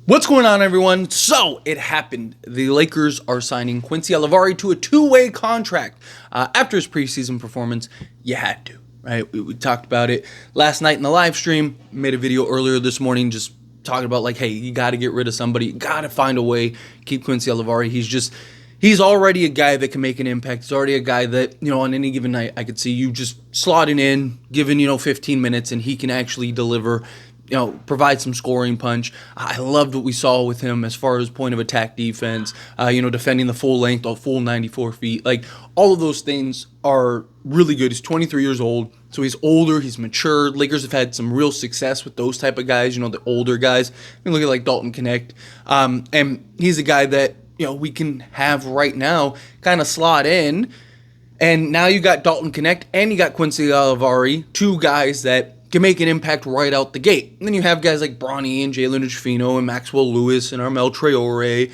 What's going on, everyone? So, it happened. The Lakers are signing Quincy Olivari to a two-way contract. After his preseason performance, you had to, right? We talked about it last night in the live stream. Made a video earlier this morning just talking about, like, hey, you got to get rid of somebody. You got to find a way to keep Quincy Olivari. He's already a guy that can make an impact. He's already a guy that, on any given night, I could see you just slotting in, giving, 15 minutes, and he can actually deliver, provide some scoring punch. I loved what we saw with him as far as point of attack defense, defending the full length, the full 94 feet. Like, all of those things are really good. He's 23 years old, so he's older, he's mature. Lakers have had some real success with those type of guys, the older guys. Look at, like, Dalton Connect. And he's a guy that, we can have right now kind of slot in. And now you got Dalton Connect and you got Quincy Olivari, two guys that can make an impact right out the gate. And then you have guys like Bronny and Jalen Fino and Maxwell Lewis and Armel Traore.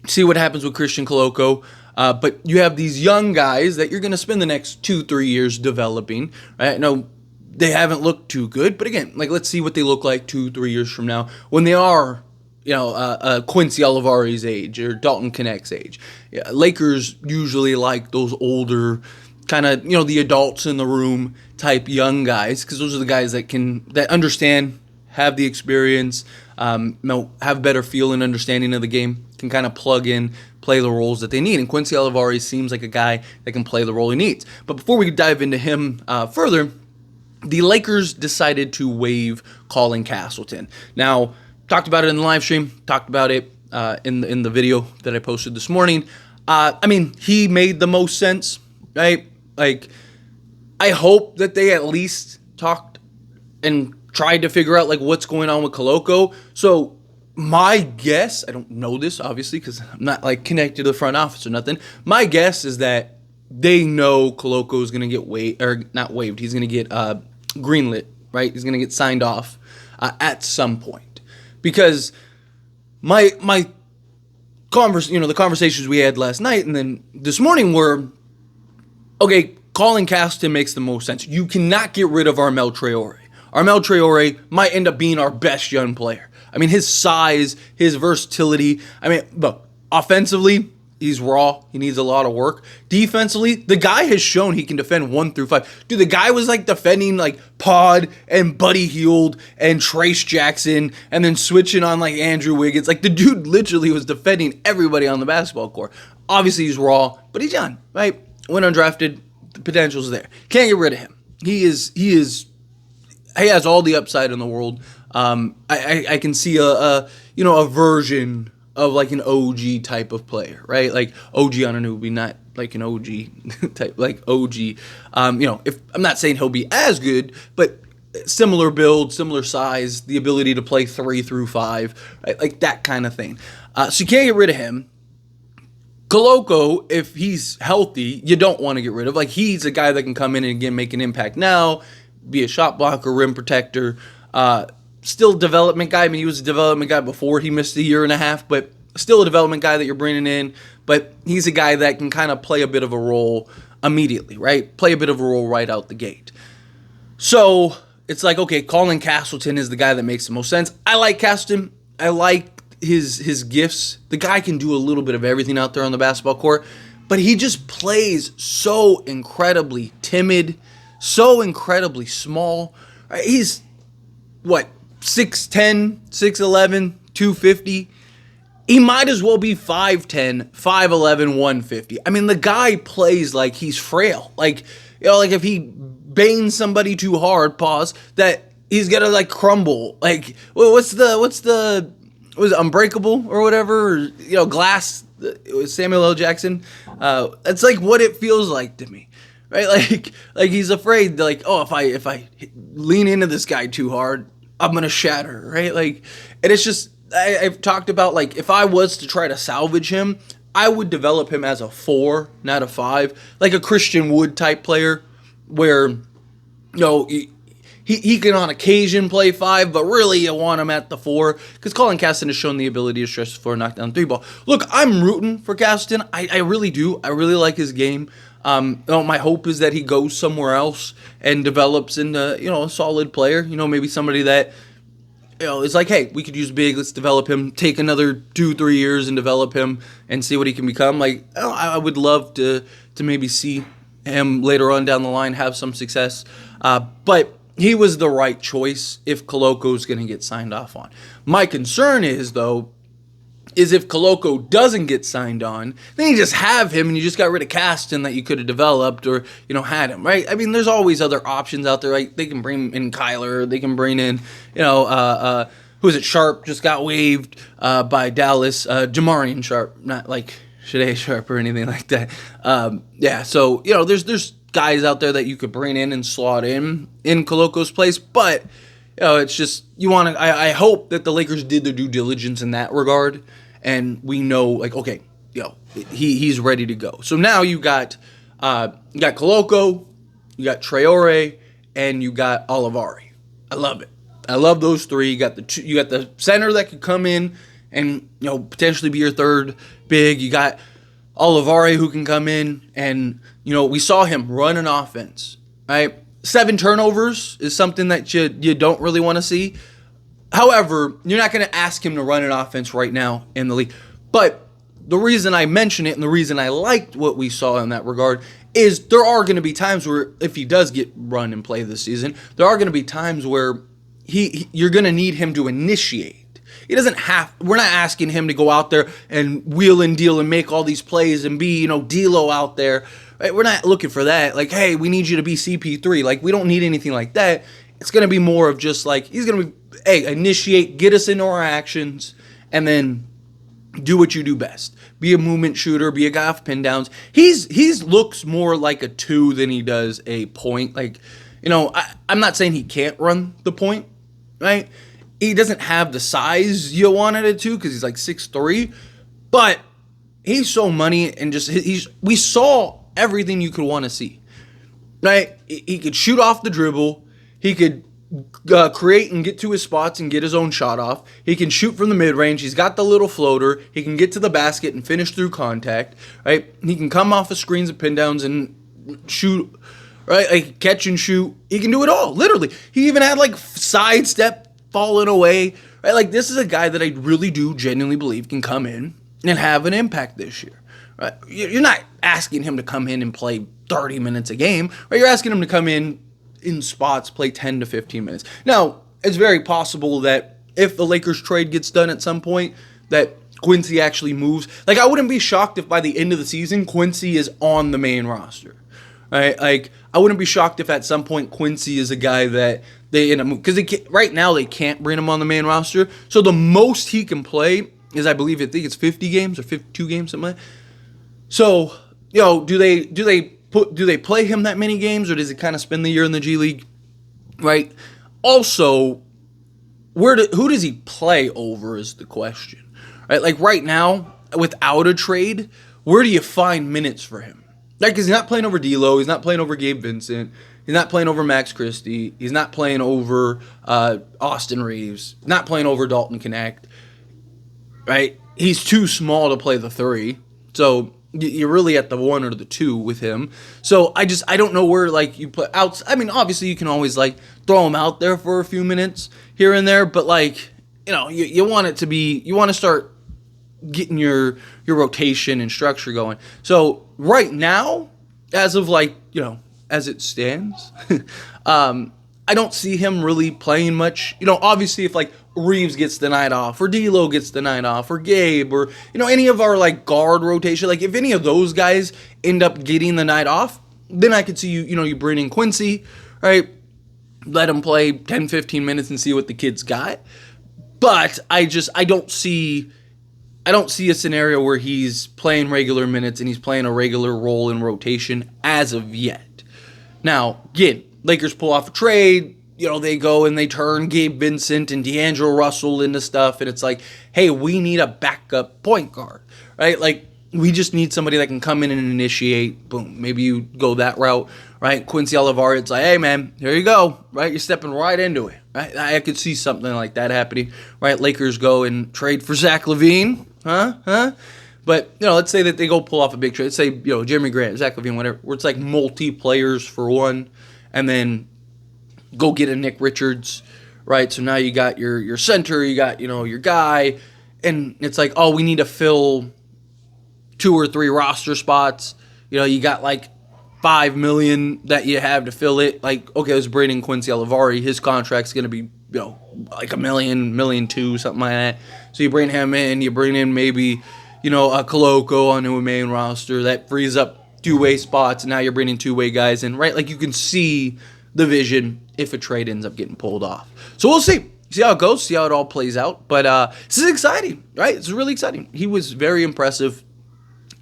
See what happens with Christian Coloco. But you have these young guys that you're going to spend the next 2-3 years developing. Right? Now, they haven't looked too good. But again, let's see what they look like 2-3 years from now when they are Quincy Olivari's age or Dalton Connect's age. Yeah, Lakers usually like those older, kind of, the adults in the room type young guys, because those are the guys that understand, have the experience, have better feel and understanding of the game, can kind of plug in, play the roles that they need. And Quincy Olivari seems like a guy that can play the role he needs. But before we dive into him further, the Lakers decided to waive Colin Castleton. Now, talked about it in the live stream, talked about it in the video that I posted this morning. He made the most sense, right? Like, I hope that they at least talked and tried to figure out, what's going on with Coloco. So, my guess, I don't know this, obviously, because I'm not, connected to the front office or nothing. My guess is that they know Coloco is going to get not waived. He's going to get greenlit, right? He's going to get signed off at some point. Because the conversations we had last night and then this morning were, okay, Colin Castleton makes the most sense. You cannot get rid of Armel Traore. Armel Traore might end up being our best young player. His size, his versatility. Look, offensively, he's raw. He needs a lot of work. Defensively, the guy has shown he can defend 1 through 5. Dude, the guy was defending Pod and Buddy Hield and Trace Jackson and then switching on Andrew Wiggins. The dude literally was defending everybody on the basketball court. Obviously, he's raw, but he's young, right? Went undrafted. The potential's there. Can't get rid of him. He has all the upside in the world. I can see a version of an OG type of player, right? OG on a newbie, not an OG type, OG. If I'm not saying he'll be as good, but similar build, similar size, the ability to play 3 through 5, right? That kind of thing. So you can't get rid of him. Coloco, if he's healthy, you don't want to get rid of. He's a guy that can come in and again make an impact now, be a shot blocker, rim protector. Still development guy. He was a development guy before he missed a year and a half, but still a development guy that you're bringing in. But he's a guy that can kind of play a bit of a role immediately, right? Play a bit of a role right out the gate. So it's okay, Colin Castleton is the guy that makes the most sense. I like Castleton. I like his gifts. The guy can do a little bit of everything out there on the basketball court, but he just plays so incredibly timid, so incredibly small. He's, 6'10", 6'11", 250. He might as well be 5'10", 5'11", 150. The guy plays like he's frail. If he bangs somebody too hard, that he's gonna crumble. Was it Unbreakable or whatever? Or, Glass. It was Samuel L. Jackson. It's what it feels like to me. Right? He's afraid, if I lean into this guy too hard, I'm going to shatter, right? And it's just, I've talked about, if I was to try to salvage him, I would develop him as a 4, not a 5. A Christian Wood type player where, he can on occasion play 5, but really you want him at the 4 because Colin Castleton has shown the ability to stretch the floor and knock down the 3 ball. Look, I'm rooting for Castleton. I really do. I really like his game. My hope is that he goes somewhere else and develops into, a solid player. Maybe somebody that it's like, hey, we could use big. Let's develop him. Take another 2-3 years and develop him and see what he can become. Like, I would love to maybe see him later on down the line have some success. But he was the right choice if Coloco's going to get signed off on. My concern is, though, if Coloco doesn't get signed on, then you just have him and you just got rid of Caston that you could have developed or, had him, right? I mean, there's always other options out there. Like, they can bring in Kyler. They can bring in, who is it? Sharp just got waived by Dallas. Jamarian Sharp, not like Shadee Sharp or anything like that. So, there's guys out there that you could bring in and slot in Coloco's place, but it's just you want to. I hope that the Lakers did their due diligence in that regard, and we know, like, okay, he's ready to go. So now you got Coloco, you got Traore, and you got Olivari. I love it. I love those three. You got the center that could come in and potentially be your third big. You got Olivari who can come in and we saw him run an offense, right? 7 turnovers is something that you don't really want to see. However, you're not going to ask him to run an offense right now in the league. But the reason I mention it and the reason I liked what we saw in that regard is there are going to be times where if he does get run and play this season, there are going to be times where you're going to need him to initiate. He doesn't have. We're not asking him to go out there and wheel and deal and make all these plays and be D'Lo out there. Right? We're not looking for that. Like, hey, we need you to be CP3. Like, we don't need anything like that. It's going to be more of just like he's going to be, hey, initiate, get us into our actions, and then do what you do best. Be a movement shooter. Be a guy off pin downs. He's looks more like a 2 than he does a point. Like, I'm not saying he can't run the point, right? He doesn't have the size you wanted it to because he's like 6'3", but he's so money and just we saw everything you could want to see, right? He could shoot off the dribble. He could create and get to his spots and get his own shot off. He can shoot from the mid-range. He's got the little floater. He can get to the basket and finish through contact, right? He can come off of screens and pin downs and shoot, right? Like catch and shoot. He can do it all, literally. He even had like sidestep falling away, right? Like this is a guy that I really do genuinely believe can come in and have an impact this year, right? You're not asking him to come in and play 30 minutes a game, right? You're asking him to come in spots, play 10 to 15 minutes. Now, it's very possible that if the Lakers trade gets done at some point, that Quincy actually moves. Like, I wouldn't be shocked if by the end of the season, Quincy is on the main roster, right? Like, I wouldn't be shocked if at some point Quincy is a guy that they end up moving. Because right now they can't bring him on the main roster. So the most he can play is, I think it's 50 games or 52 games, something like that. So, do they play him that many games, or does he kind of spend the year in the G League, right? Also, who does he play over is the question, right? Like right now, without a trade, where do you find minutes for him? Like, he's not playing over D'Lo, he's not playing over Gabe Vincent, he's not playing over Max Christie, he's not playing over Austin Reeves, not playing over Dalton Connect, right? He's too small to play the 3, so you're really at the 1 or the 2 with him. So I don't know where, like, you put out. I mean, obviously you can always, like, throw him out there for a few minutes here and there, but, like, you want it to be, you want to start getting your rotation and structure going. So right now, as of, like, as it stands, I don't see him really playing much. Obviously if, like, Reeves gets the night off, or D'Lo gets the night off, or Gabe, or any of our like guard rotation, like if any of those guys end up getting the night off, then I could see you bring in Quincy, right? Let him play 10, 15 minutes and see what the kid's got. But I don't see a scenario where he's playing regular minutes and he's playing a regular role in rotation as of yet. Now, again, Lakers pull off a trade. They go and they turn Gabe Vincent and D'Angelo Russell into stuff, and it's like, hey, we need a backup point guard, right? Like, we just need somebody that can come in and initiate. Boom, maybe you go that route, right? Quincy Olivari, it's like, hey, man, here you go, right? You're stepping right into it, right? I could see something like that happening, right? Lakers go and trade for Zach LaVine, huh? But, let's say that they go pull off a big trade. Let's say, Jeremy Grant, Zach LaVine, whatever, where it's like multi-players for one, and then go get a Nick Richards, right? So now you got your center, you got, your guy, and it's like, oh, we need to fill 2 or 3 roster spots. You got like $5 million that you have to fill it. Like, okay, let's bring in Quincy Olivari. His contract's going to be, like $1 million, $1.2 million, something like that. So you bring him in, you bring in maybe, a Coloco onto a main roster. That frees up 2-way spots, and now you're bringing 2-way guys in, right? Like, you can see the vision if a trade ends up getting pulled off. So we'll see. See how it goes, see how it all plays out. But this is exciting, right? It's really exciting. He was very impressive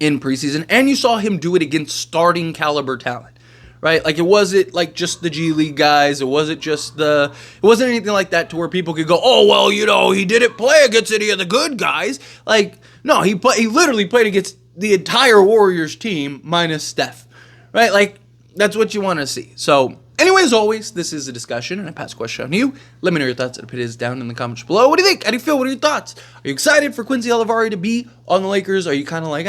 in preseason, and you saw him do it against starting caliber talent, right? Like, it wasn't like just the G League guys. It wasn't anything like that to where people could go, oh, well, he didn't play against any of the good guys. Like, no, he literally played against the entire Warriors team minus Steph, right? Like, that's what you want to see. So, anyway, as always, this is a discussion, and I pass the question on to you. Let me know your thoughts at the pit down in the comments below. What do you think? How do you feel? What are your thoughts? Are you excited for Quincy Olivari to be on the Lakers? Are you kind of like,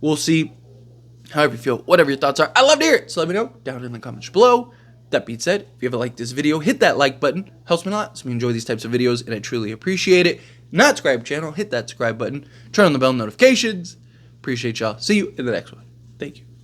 we'll see? However you feel, whatever your thoughts are, I love to hear it. So let me know down in the comments below. That being said, if you ever liked this video, hit that like button. Helps me a lot. So we enjoy these types of videos, and I truly appreciate it. Not subscribe to the channel, hit that subscribe button. Turn on the bell notifications. Appreciate y'all. See you in the next one. Thank you.